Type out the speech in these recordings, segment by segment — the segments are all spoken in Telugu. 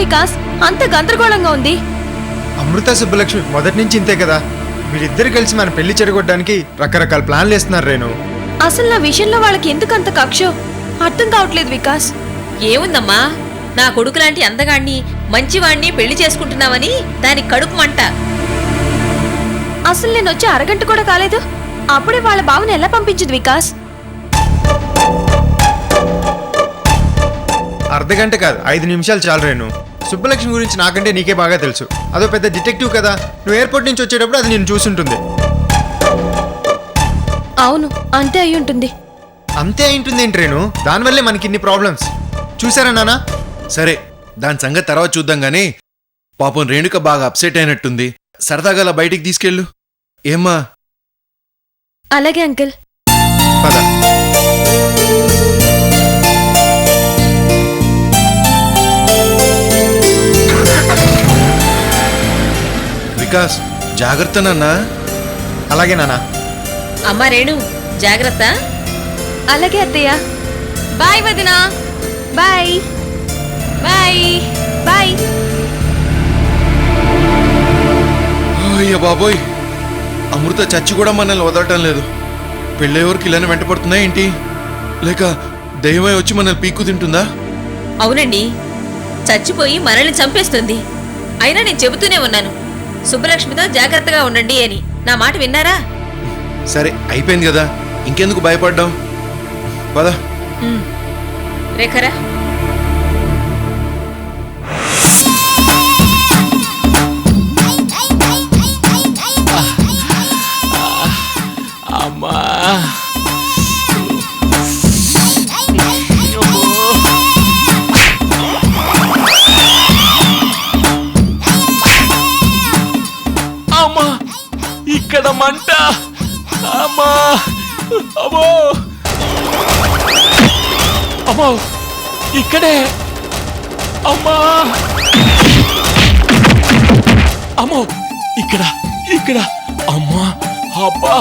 వికాస్ అంత గందరగోళంగా ఉంది? అమృత సుబ్బలక్ష్మి మొదటి నుంచి ఇంతే కదా. వీరిద్దరు కలిసి మన పెళ్లి చెడగొట్టడానికి రకరకాల ప్లాన్లు వేస్తున్నారు రేణు. అసలు నా విషయంలో వాళ్ళకి ఎందుకంత కక్షో అర్థం కావట్లేదు వికాస్. ఏముందమ్మా, నా కొడుకు లాంటి అందగాణ్ణి మంచివాణ్ణి పెళ్లి చేసుకుంటున్నావని దానికి కడుపు మంట. అసలు నేను వచ్చి అరగంట కూడా కాలేదు, అప్పుడే వాళ్ళ బావని ఎలా పంపించింది వికాస్? అర్ధగంట కాదు, 5 నిమిషాలు చాలు రేణు. సుబ్బలక్ష్మి గురించి నాకంటే నీకే బాగా తెలుసు. అదో పెద్ద డిటెక్టివ్ కదా. నువ్వు ఎయిర్పోర్ట్ నుంచి వచ్చేటప్పుడు అది నేను చూసుంటుంది. అవును, అంతే అయి ఉంటుంది. అంతే అయి ఉంటుంది ఏంటి రేణు? దానివల్లే మనకి ఇన్ని ప్రాబ్లమ్స్. చూసారా నాన్న? సరే, దాని సంగతి తర్వాత చూద్దాం గానీ పాపం రేణుక బాగా అప్సెట్ అయినట్టుంది. సరదాగా అలా బయటికి తీసుకెళ్ళు. ఏమ్మా? అలాగే అంకుల్. పద. వికాస్, జాగ్రత్త నాన్నా. అలాగే నాన్న. అమ్మా రేణు, జాగ్రత్త. అలాగే అత్తయ్య. బాయ్ వదినా. Bye bye bye. అయ్య బాబోయ్, అమృత చచ్చి కూడా మనల్ని వదలటం లేదు. పెళ్ళేవరకు ఇలానే వెంటపడుతుందా ఏంటి? లేక దైవమై వచ్చి మనల్ని పీక్కు తింటుందా? అవునండి, చచ్చిపోయి మనల్ని చంపేస్తుంది. అయినా నేను చెబుతూనే ఉన్నాను, సుబ్బలక్ష్మితో జాగ్రత్తగా ఉండండి అని. నా మాట విన్నారా? సరే, అయిపోయింది కదా, ఇంకెందుకు భయపడ్డాం? పద. రేఖరా. అమ్మా, అమ్మా, ఇక్కడ మంట. అమ్మా, అమ్మో, అమ్మో, ఇక్కడే. అమ్మా, అమ్మో, ఇక్కడ ఇక్కడ. అమ్మా, అబ్బా,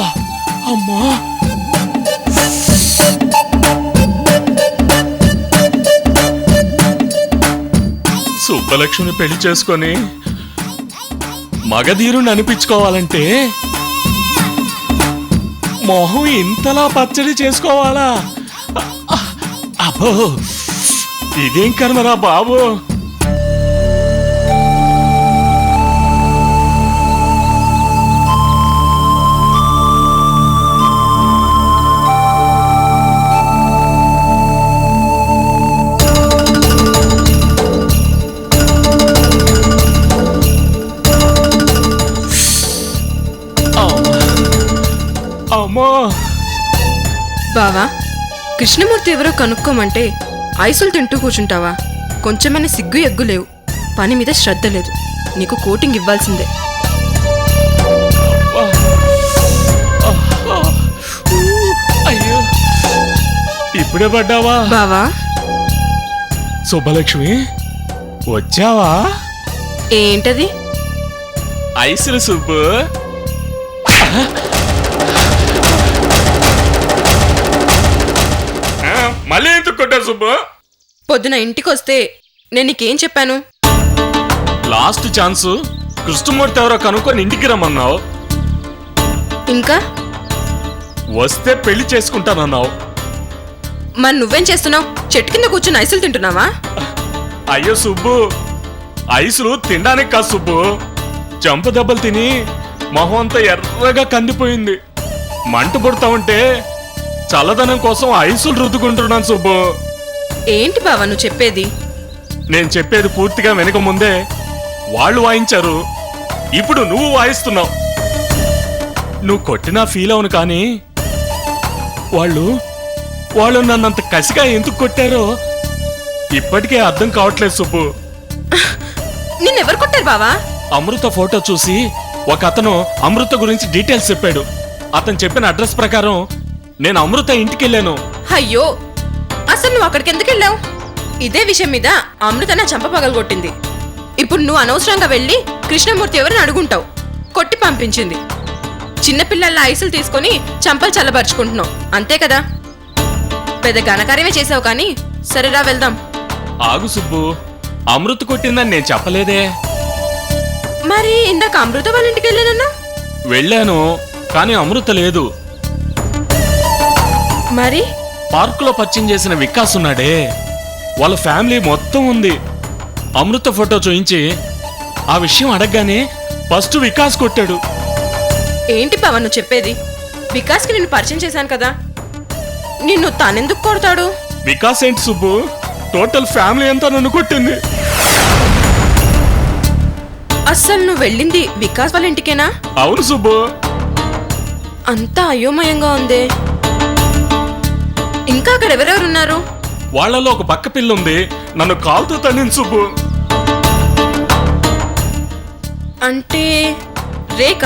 అమ్మా. సుబ్బలక్ష్మిని పెళ్లి చేసుకొని మగధీరుని అనిపించుకోవాలంటే మొహం ఇంతలా పచ్చడి చేసుకోవాలా? అబ్బో, ఇదేం కర్మరా బాబు. అమ్మో. బావా, కృష్ణమూర్తి ఎవరో కనుక్కోమంటే ఐసులు తింటూ కూర్చుంటావా? కొంచెమైనా సిగ్గు ఎగ్గు లేవు, పని మీద శ్రద్ధ లేదు. నీకు కోటింగ్ ఇవ్వాల్సిందే. అయ్యో, ఇప్పుడే పడ్డావా? బావా, సుబ్బలక్ష్మి వచ్చావా? ఏంటది? ఐసులు సుబ్బు. మళ్ళీ ఎందుకు కొట్టా సుబ్బు? పొద్దున ఇంటికొస్తే నేను నీకేం చెప్పాను? లాస్ట్ ఛాన్స్, కృష్ణమూర్తి ఎవరో కనుక్కొని ఇంటికి రమ్మన్నావు. ఇంకా వస్తే పెళ్లి చేసుకుంటానన్నావు. మరి నువ్వేం చేస్తున్నావు? చెట్టు కింద కూర్చుని ఐసులు తింటున్నావా? అయ్యో సుబ్బు, ఐసులు తినడానికి కాదు సుబ్బు, చంప దెబ్బలు తిని మొహం అంతా ఎర్రగా కందిపోయింది. మంట పుడతా ఉంటే చల్లదనం కోసం ఐసులు రుద్దుకుంటున్నాను సుబ్బు. ఏంటి బావా నువ్వు చెప్పేది? నేను చెప్పేది పూర్తిగా వెనక ముందే వాళ్ళు వాయించారు, ఇప్పుడు నువ్వు వాయిస్తున్నావు. నువ్వు కొట్టినా ఫీల్ అవును, కానీ వాళ్ళు నన్నంత కసిగా ఎందుకు కొట్టారో ఇప్పటికే అర్థం కావట్లేదు సుబ్బు. నిన్నెవరు కొట్టారు బావా? అమృత ఫోటో చూసి ఒక అతను అమృత గురించి డీటెయిల్స్ చెప్పాడు. అతను చెప్పిన అడ్రస్ ప్రకారం నేను అమృత ఇంటికెళ్ళాను. అయ్యో, అసలు నువ్వు అక్కడికి ఎందుకు వెళ్ళావు? ఇదే విషయం మీద అమృత నా చంప పగలగొట్టింది. ఇప్పుడు నువ్వు అనవసరంగా వెళ్ళి కృష్ణమూర్తి ఎవరిని అడుగుంటావు. కొట్టి పంపించింది. చిన్నపిల్లల ఐసులు తీసుకొని చంపలు చల్లబరుచుకుంటున్నావు, అంతే కదా? పెద్ద ఘనకార్యమే చేసావు, కానీ సరేరా వెళ్దాం. ఆగు సుబ్బు, అమృత కొట్టిందని నేను చెప్పలేదే. మరి ఇందాక అమృత వాళ్ళ ఇంటికి వెళ్ళానన్నా? వెళ్ళాను, కానీ అమృత లేదు. మరి పార్కులో పరిచయం చేసిన వికాస్ ఉన్నాడే, వాళ్ళ ఫ్యామిలీ మొత్తం ఉంది. అమృత ఫోటో చూయించి ఆ విషయం అడగగానే ఫస్ట్ వికాస్ కొట్టాడు. ఏంటి పవన్ నువ్వు చెప్పేది? వికాస్కి నేను పరిచయం చేశాను కదా, నిన్ను తానెందుకు కొడతాడు? వికాస్ ఏంటి సుబ్బు, టోటల్ ఫ్యామిలీ అంతా నన్ను కొట్టింది. అస్సలు నువ్వు వెళ్ళింది వికాస్ వాళ్ళ ఇంటికేనా? అవును సుబ్బు. అంతా అయోమయంగా ఉంది. ఇంకా అక్కడ ఎవరెవరున్నారు? వాళ్ళలో ఒక పక్క పిల్ల ఉంది, నన్ను కాలుతో తన్నింది సుబ్బు. అంటే రేఖ?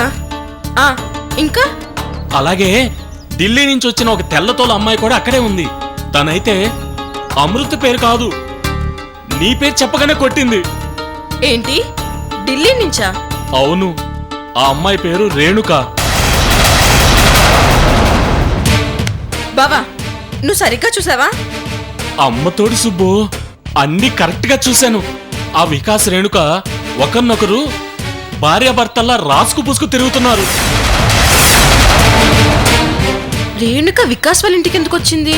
ఆ, ఇంకా అలాగే ఢిల్లీ నుంచి వచ్చిన ఒక తెల్లతోల అమ్మాయి కూడా అక్కడే ఉంది. తనైతే అమృత పేరు కాదు, నీ పేరు చెప్పగానే కొట్టింది. ఏంటి, ఢిల్లీ నుంచా? అవును, ఆ అమ్మాయి పేరు రేణుక. బావా నువ్వు సరిగ్గా చూసావా? అమ్మతోడు సుబ్బు, అన్ని కరెక్ట్ గా చూశాను. ఆ వికాస్ రేణుక ఒకరినొకరు భార్యాభర్తల్లా రాసుకు పుసుకు తిరుగుతున్నారు. రేణుక వికాస్ వాళ్ళ ఇంటికి ఎందుకు వచ్చింది?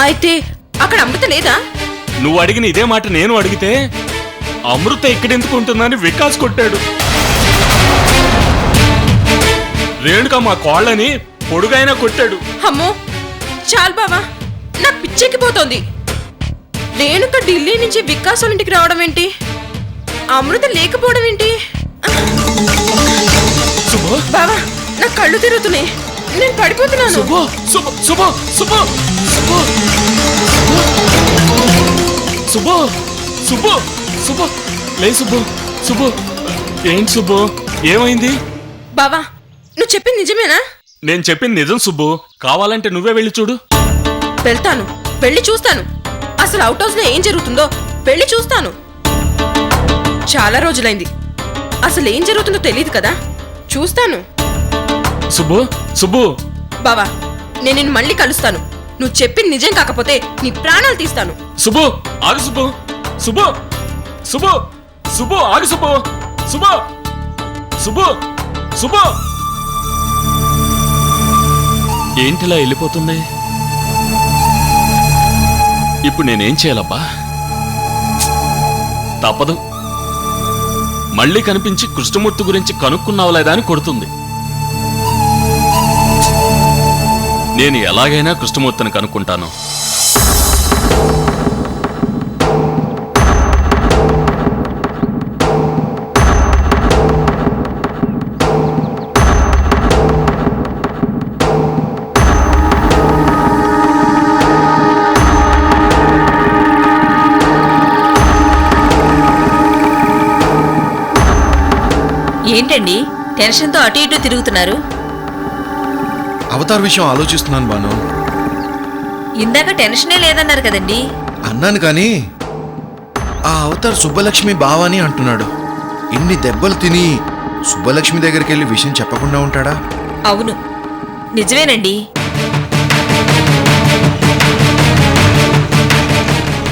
అయితే అక్కడ అమృత లేదా? నువ్వు అడిగిన ఇదే మాట నేను అడిగితే అమృత ఎక్కడెందుకు ఉంటుందని వికాస్ కొట్టాడు. రేణుక మా కోళ్ళని పొడుగైనా కొట్టాడు. అమ్మో చాలు బావా, నాకు పిచ్చెక్కిపోతోంది. రేణుక ఢిల్లీ నుంచి వికాస్ వాళ్ళ ఇంటికి రావడం ఏంటి? అమృత లేకపోవడం ఏంటి? శుభో బావా నా కళ్ళు తిరుగుతున్నాయి, నేను పడిపోతున్నాను. శుభో శుభో శుభో శుభో శుభో శుభో శుభో శుభో లే శుభో శుభో. ఏంటి శుభో, ఏమైంది? బావా నువ్వు చెప్పింది నిజమేనా? నేను చెప్పింది నిజం సుబ్బు, కావాలంటే నువ్వే వెళ్ళి చూడు. వెళ్తాను, వెళ్ళి చూస్తాను. అసలు అవుట్ హౌస్ లో ఏం జరుగుతుందో వెళ్ళి చూస్తాను. చాలా రోజులైంది, అసలు ఏం జరుగుతుందో తెలియదు కదా, చూస్తాను. సుబ్బు సుబ్బు బావా నేను నిన్ను మళ్ళీ కలుస్తాను. నువ్వు చెప్పింది నిజం కాకపోతే నీ ప్రాణాలు తీస్తాను. సుబ్బు ఆగు సుబ్బు సుబ్బు సుబ్బు సుబ్బు ఆగు సుబ్బు సుబ్బు సుబ్బు సుబ్బు. ఏంటిలా వెళ్ళిపోతుంది? ఇప్పుడు నేనేం చేయాలబ్బా? తప్పదు, మళ్ళీ కనిపించి కృష్ణమూర్తి గురించి కనుక్కున్నావు లేదా అని కొడుతుంది. నేను ఎలాగైనా కృష్ణమూర్తిని కనుక్కుంటాను. ఏంటండి టెన్షన్తో అటు ఇటు తిరుగుతున్నారు? అవతార్ విషయం ఆలోచిస్తున్నాను బాను. ఇందాక టెన్షనే లేదన్నారు కదండి. అన్నాను కానీ ఆ అవతార్ సుబ్బలక్ష్మి బావని అంటున్నాడు. ఇన్ని దెబ్బలు తిని సుబ్బలక్ష్మి దగ్గరికి వెళ్ళి విషయం చెప్పకుండా ఉంటాడా? అవును నిజమేనండి.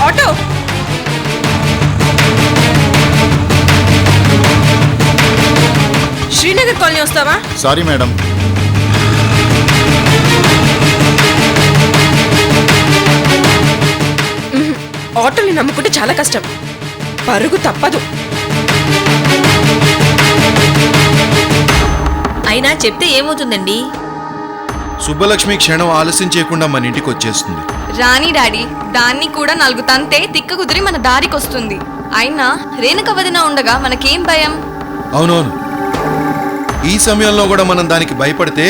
ఆటో శ్రీనగర్ కాలనీ వస్తావా? Sorry madam. ఆటోని నమ్ముకుంటే చాలా కష్టం, పరుగు తప్పదు. అయినా చెప్తే ఏమవుతుందండి? సుబ్బలక్ష్మి క్షణం ఆలస్యం చేయకుండా మన ఇంటికి వచ్చేస్తుంది. రాని డాడీ, దాన్ని కూడా 4 తంతే తిక్క కుదిరి మన దారికొస్తుంది. అయినా రేణుక వదిన ఉండగా మనకేం భయం? అవునవును, ఈ సమయంలో కూడా మనం దానికి భయపడితే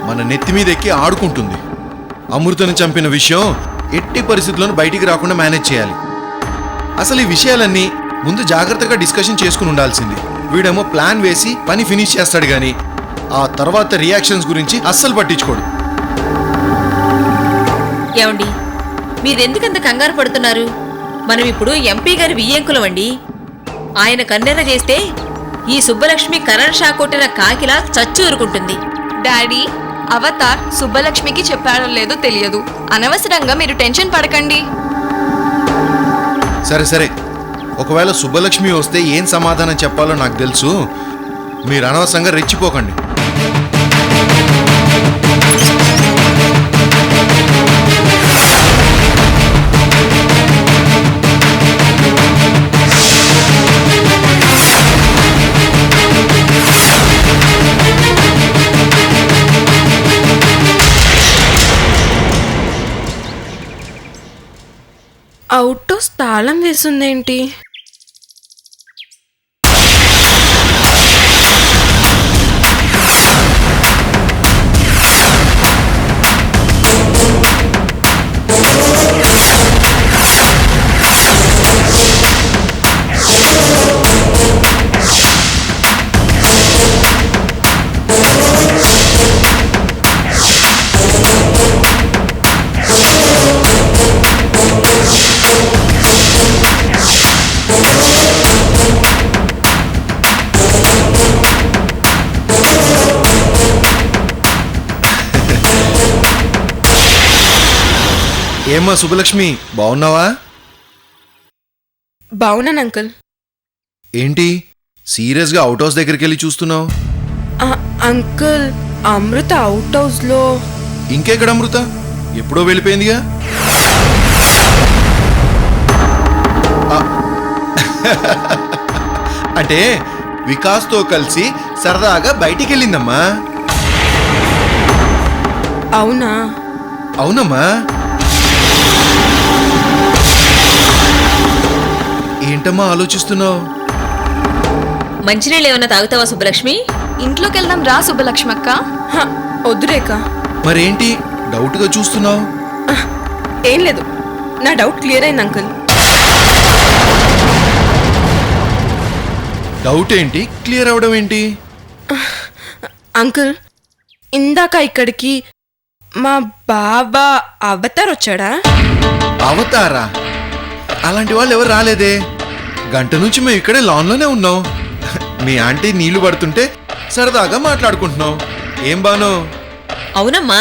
మన నెత్తి మీద ఎక్కి ఆడుకుంటుంది. అమృతను చంపిన విషయం ఎట్టి పరిస్థితుల్లోనూ బయటికి రాకుండా మేనేజ్ చేయాలి. అసలు ఈ విషయాలన్నీ ముందు జాగ్రత్తగా డిస్కషన్ చేసుకుని ఉండాల్సింది. వీడేమో ప్లాన్ వేసి పని ఫినిష్ చేస్తాడు గాని ఆ తర్వాత రియాక్షన్స్ గురించి అస్సలు పట్టించుకోడు. ఏమండి మీరెందుకంత కంగారు పడుతున్నారు? మనం ఇప్పుడు ఎంపీ గారి వియ్యంకులం అండి. ఆయన కన్నెర చేస్తే ఈ సుబ్బలక్ష్మి కరణ్ షా కొట్టిన కాకిలా చచ్చి ఊరుకుంటుంది. డాడీ, అవతార్ సుబ్బలక్ష్మికి చెప్పాడో లేదో తెలియదు. అనవసరంగా మీరు టెన్షన్ పడకండి. సరే సరే, ఒకవేళ సుబ్బలక్ష్మి వస్తే ఏం సమాధానం చెప్పాలో నాకు తెలుసు. మీరు అనవసరంగా రెచ్చిపోకండి. అవుట్ హౌస్ తాళం వేసిందేంటి? ఏమ్మా సుబ్బలక్ష్మి, బాగున్నావా? బాగున్నాను అంకుల్. ఏంటి సీరియస్గా అవుట్ హౌస్ దగ్గరికి వెళ్ళి చూస్తున్నావు? అంకుల్, అమృత అవుట్ హౌస్ లో. ఇంకెక్కడ అమృత? ఎప్పుడో వెళ్ళిపోయిందిగా. ఆ, అంటే వికాస్తో కలిసి సరదాగా బయటికి వెళ్ళిందమ్మా. అవునా? అవునమ్మా. ఏంటమ్మా ఆలోచిస్తున్నావు? మంచినీళ్ళు ఏమన్నా తాగుతావా సుబ్బలక్ష్మి? ఇంట్లోకి వెళ్దాం రా సుబ్బలక్ష్మక్క. వద్దు రేఖ. మరేంటి డౌట్గా చూస్తున్నావు? ఏం లేదు, నా డౌట్ క్లియర్ అయింది అంకుల్. డౌట్ ఏంటి క్లియర్ అవడం ఏంటి? అంకుల్, ఇందాక ఇక్కడికి మా బాబా అవతార్ వచ్చాడా? అవతారా? అలాంటి వాళ్ళు ఎవరు రాలేదే. గంట నుంచి మేము ఇక్కడే లాన్లోనే ఉన్నాం. మీ ఆంటీ నీళ్లు పడుతుంటే సరదాగా మాట్లాడుకుంటున్నాం. ఏం బాను? అవునమ్మా.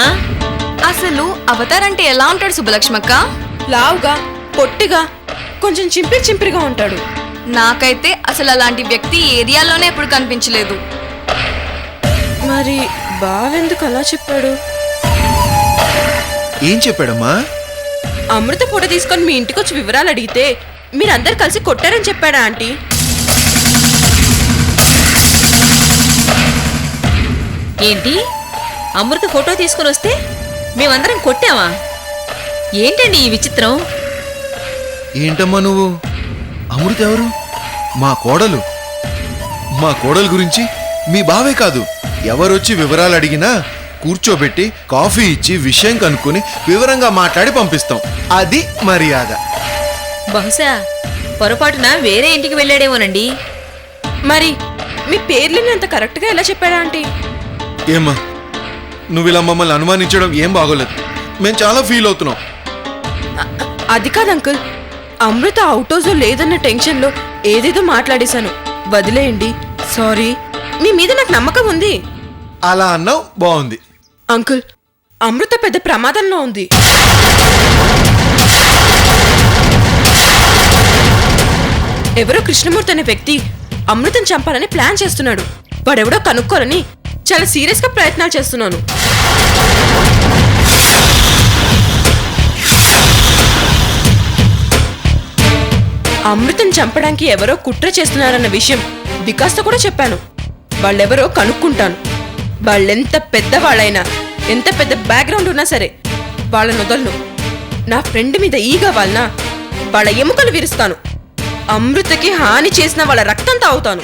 అసలు అవతార్ అంటే ఎలా ఉంటాడు సుబ్బలక్ష్మక్క? లావుగా, పొట్టిగా, కొంచెం చింపిరి చింపిరిగా ఉంటాడు. నాకైతే అసలు అలాంటి వ్యక్తి ఈ ఏరియాలోనే ఎప్పుడు కనిపించలేదు. మరి బావెందుకు అలా చెప్పాడు? ఏం చెప్పాడమ్మా? అమృత ఫోటో తీసుకొని మీ ఇంటికి వచ్చి వివరాలు అడిగితే మీరందరు కలిసి కొట్టారని చెప్పాడా ఆంటీ? ఏంటి, అమృత ఫోటో తీసుకుని వస్తే మేమందరం కొట్టావా? ఏంటండి ఈ విచిత్రం? ఏంటమ్మా నువ్వు? అమృత ఎవరు? మా కోడలు. మా కోడలు గురించి మీ బావే కాదు, ఎవరొచ్చి వివరాలు అడిగినా కూర్చోబెట్టి కాఫీ ఇచ్చి విషయం కనుక్కొని వివరంగా మాట్లాడి పంపిస్తాం. అది మర్యాద. బహుశా పొరపాటున వేరే ఇంటికి వెళ్ళాడేమోనండి. మరి మీ పేర్లని అంత కరెక్ట్గా ఎలా చెప్పాడా ఆంటీ? ఏమ్మా నువ్వు ఇలా మమ్మల్ని అనుమానించడం ఏం బాగోలేదు. మేము చాలా ఫీల్ అవుతున్నాం. అది కాదు అంకుల్, అమృత అవుట్ హౌస్ లో లేదన్న టెన్షన్ లో ఏదేదో మాట్లాడేశాను. వదిలేయండి, సారీ. మీ మీద నాకు నమ్మకం ఉంది. అలా అన్నావు, బాగుంది. అంకుల్, అమృత పెద్ద ప్రమాదంలో ఉంది. ఎవరో కృష్ణమూర్తి అనే వ్యక్తి అమృతం చంపాలని ప్లాన్ చేస్తున్నాడు. వాడెవడో కనుక్కోరని చాలా సీరియస్ గా ప్రయత్నాలు చేస్తున్నాను. అమృతం చంపడానికి ఎవరో కుట్ర చేస్తున్నారన్న విషయం వికాస్తో కూడా చెప్పాను. వాళ్ళెవరో కనుక్కుంటాను. వాళ్ళెంత పెద్దవాళ్ళైనా, ఎంత పెద్ద బ్యాక్గ్రౌండ్ ఉన్నా సరే వాళ్ళని వదలను. నా ఫ్రెండ్ మీద ఈగ వాళ్ళ వాళ్ళ ఎముకలు విరుస్తాను. అమృతకి హాని చేసిన వాళ్ళ రక్తం తాగుతాను.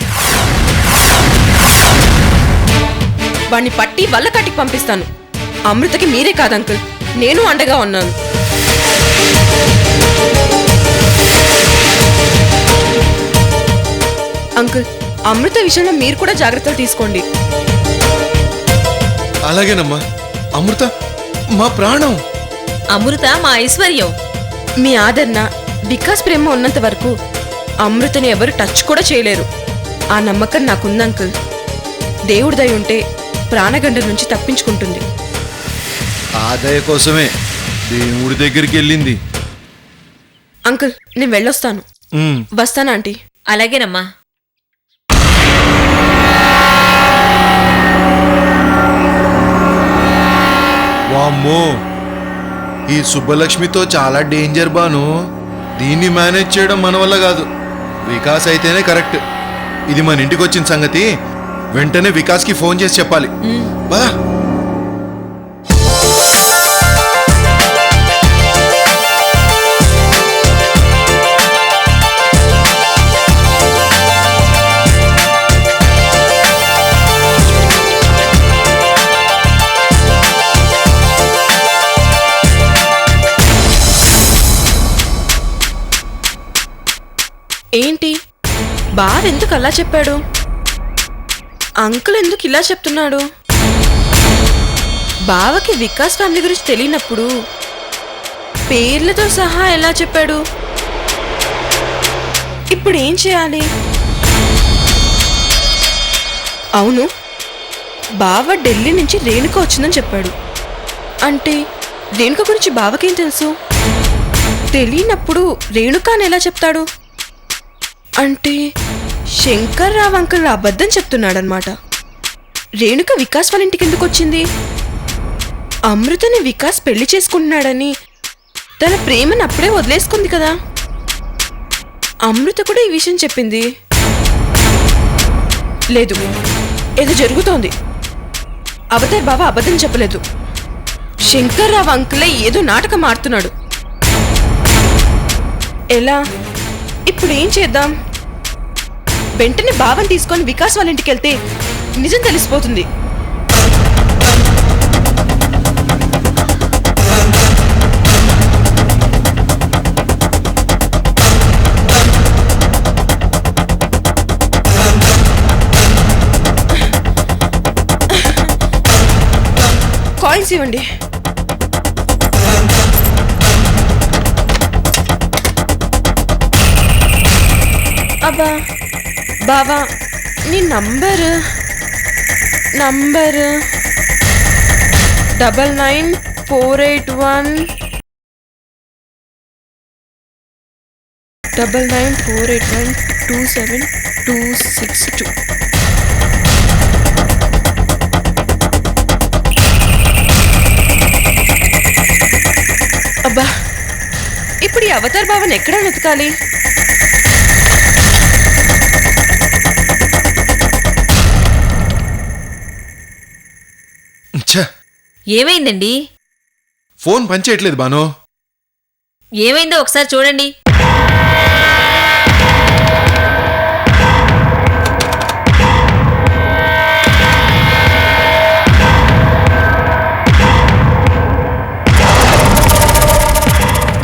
వాణ్ణి పట్టి వల్ల కట్టికి పంపిస్తాను. అమృతకి మీరే కాదు అంకుల్, నేను అండగా ఉన్నాను. అంకుల్, అమృత విషయంలో మీరు కూడా జాగ్రత్తలు తీసుకోండి. అలాగేనమ్మా. అమృత మా ప్రాణం. అమృత మా ఐశ్వర్యం. మీ ఆదరణ, వికాస్ ప్రేమ ఉన్నంత వరకు అమృతని ఎవరు టచ్ కూడా చేయలేరు. ఆ నమ్మకం నాకుంది అంకుల్. దేవుడి దయ ఉంటే ప్రాణగండ నుంచి తప్పించుకుంటుంది. ఆ దయ కోసమే దేవుడి దగ్గరికి వెళ్ళింది. అంకుల్, నేను వెళ్ళొస్తాను. వస్తాను ఆంటీ. అలాగేనమ్మా. వామ్మో, ఈ సుబ్బలక్ష్మితో చాలా డేంజర్ బాను. దీన్ని మేనేజ్ చేయడం మన వల్ల కాదు. వికాస్ అయితేనే కరెక్ట్. ఇది మన ఇంటికి వచ్చిన సంగతి వెంటనే వికాస్కి ఫోన్ చేసి చెప్పాలి. పదా. ఏంటి బావ ఎందుకు అలా చెప్పాడు? అంకుల్ ఎందుకు ఇలా చెప్తున్నాడు? బావకి వికాస్ ఫ్యామిలీ గురించి తెలియనప్పుడు పేర్లతో సహా ఎలా చెప్పాడు? ఇప్పుడు ఏం చేయాలి? అవును, బావ ఢిల్లీ నుంచి రేణుక వచ్చిందని చెప్పాడు. అంటే రేణుక గురించి బావకేం తెలుసు? తెలియనప్పుడు రేణుక అని ఎలా చెప్తాడు? అంటే శంకర్రావు అంకుల్ అబద్ధం చెప్తున్నాడనమాట. రేణుక వికాస్ వాళ్ళ ఇంటికి ఎందుకు వచ్చింది? అమృతని వికాస్ పెళ్లి చేసుకుంటున్నాడని తన ప్రేమను అప్పుడే వదిలేసుకుంది కదా. అమృత కూడా ఈ విషయం చెప్పింది. లేదు, ఏదో జరుగుతోంది. అవతార్ బావ అబద్ధం చెప్పలేదు. శంకర్రావు అంకులే ఏదో నాటకం ఆడుతున్నాడు. ఎలా? ఇప్పుడు ఏం చేద్దాం? వెంటనే బావని తీసుకొని వికాస్ వాళ్ళ ఇంటికి వెళ్తే నిజం తెలిసిపోతుంది. కాయిన్స్ ఇవ్వండి. అబ్బా బావా, నీ నంబరు 9948127262. అబ్బా, ఇప్పుడు ఈ అవతార్ బావని ఎక్కడ వెతకాలి? ఏమైందండి? ఫోన్ పనిచేయట్లేదు బాను. ఏమైందో ఒకసారి చూడండి.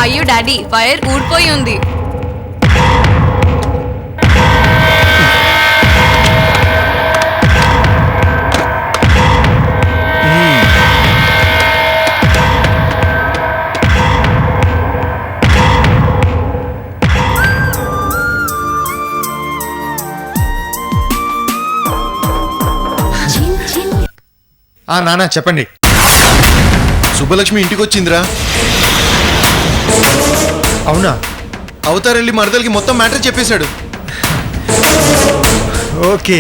అయ్యో డాడీ, వైర్ ఊడిపోయి ఉంది. నాన్న చెప్పండి. సుబ్బలక్ష్మి ఇంటికి వచ్చిందిరా. అవునా? అవతార్ వెళ్ళి మరదలకి మొత్తం మ్యాటర్ చెప్పేశాడు. ఓకే.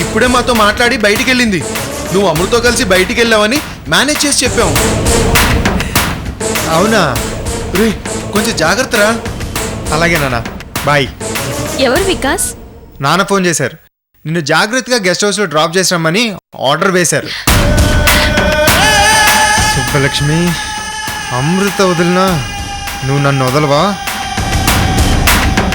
ఇప్పుడే మాతో మాట్లాడి బయటికి వెళ్ళింది. నువ్వు అమృతో కలిసి బయటికి వెళ్ళావని మేనేజ్ చేసి చెప్పావు. అవునా? రే, కొంచెం జాగ్రత్తరా. అలాగే నాన్న, బాయ్. ఎవరు వికాస్? నాన్న ఫోన్ చేశారు. నిన్ను జాగ్రత్తగా గెస్ట్ హౌస్లో డ్రాప్ చేసామని ఆర్డర్ వేశారు. సుబ్బలక్ష్మి, అమృత వదిలినా నువ్వు నన్ను వదలవా?